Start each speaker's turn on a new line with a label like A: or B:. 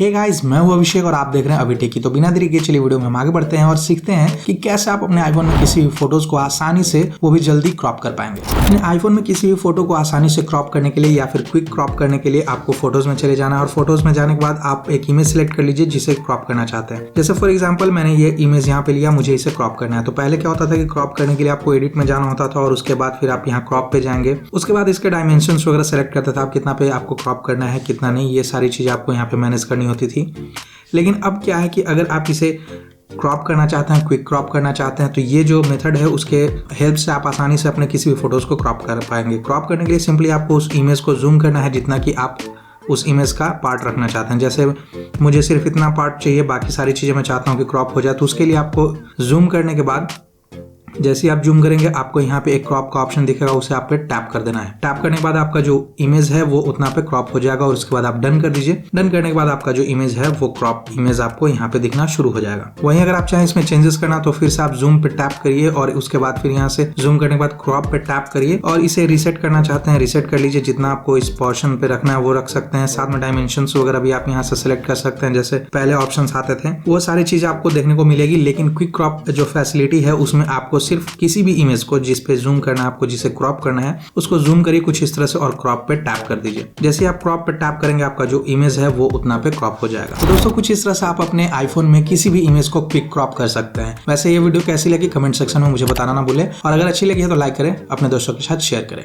A: Hey guys, मैं हूं अभिषेक और आप देख रहे हैं अभी टेकी। तो बिना देरी के चलिए वीडियो में हम आगे बढ़ते हैं और सीखते हैं कि कैसे आप अपने आईफोन में किसी भी फोटोज को आसानी से वो भी जल्दी क्रॉप कर पाएंगे। अपने आईफोन में किसी भी फोटो को आसानी से क्रॉप करने के लिए या फिर क्विक क्रॉप करने के लिए आपको फोटोज में चले जाना है और फोटोज में जाने के बाद आप एक इमेज सिलेक्ट कर लीजिए जिसे क्रॉप करना चाहते हैं। जैसे फॉर एग्जाम्पल मैंने ये इमेज यहाँ पे लिया, मुझे इसे क्रॉप करना है। तो पहले क्या होता था कि क्रॉप करने के लिए आपको एडिट में जाना होता था और उसके बाद फिर आप यहाँ क्रॉप पे जाएंगे। उसके बाद इसके डायमेंशंस वगैरह सेलेक्ट करते थे आप, कितना पे आपको क्रॉप करना है कितना नहीं, ये सारी चीजें आपको यहाँ पे मैनेज करनी होती थी। लेकिन अब क्या है कि अगर आप इसे क्रॉप करना चाहते हैं, क्विक क्रॉप करना चाहते हैं, तो ये जो मेथड है उसके हेल्प से आप आसानी से अपने किसी भी फोटोज को क्रॉप कर पाएंगे। क्रॉप करने के लिए सिंपली आपको उस इमेज को जूम करना है जितना कि आप उस इमेज का पार्ट रखना चाहते हैं। जैसे मुझे सिर्फ इतना पार्ट चाहिए, बाकी सारी चीज़ें मैं चाहता हूँ कि क्रॉप हो जाए। तो उसके लिए आपको जूम करने के बाद जैसे ही आप जूम करेंगे आपको यहाँ पे एक क्रॉप का ऑप्शन दिखेगा, उसे आप पे टैप कर देना है। टैप करने के बाद आपका जो इमेज है वो उतना पे क्रॉप हो जाएगा और उसके बाद आप डन कर दीजिए। डन करने के बाद आपका जो इमेज है वो क्रॉप इमेज आपको यहाँ पे दिखना शुरू हो जाएगा। वहीं अगर आप चाहें इसमें चेंजेस करना तो फिर से आप जूम पे टैप करिए और उसके बाद फिर यहाँ से जूम करने के बाद क्रॉप पे टैप करिए और इसे रिसेट करना चाहते हैं रिसेट कर लीजिए। जितना आपको इस पोर्शन पे रखना है वो रख सकते हैं। साथ में डायमेंशंस वगैरह भी आप यहाँ से सिलेक्ट कर सकते हैं, जैसे पहले ऑप्शन आते थे वो सारी चीजें आपको देखने को मिलेगी। लेकिन क्विक क्रॉप जो फैसिलिटी है उसमें आपको सिर्फ किसी भी इमेज को जिस पे जूम करना है, आपको जिसे क्रॉप करना है उसको जूम करिए कुछ इस तरह से और क्रॉप पे टैप कर दीजिए। जैसे आप क्रॉप पे टैप करेंगे आपका जो इमेज है वो उतना पे क्रॉप हो जाएगा। तो दोस्तों कुछ इस तरह से आप अपने आईफोन में किसी भी इमेज को क्विक क्रॉप कर सकते हैं। वैसे ये वीडियो कैसी लगी कमेंट सेक्शन में मुझे बताना ना भूले और अगर अच्छी लगी है तो लाइक करें, अपने दोस्तों के साथ शेयर करें।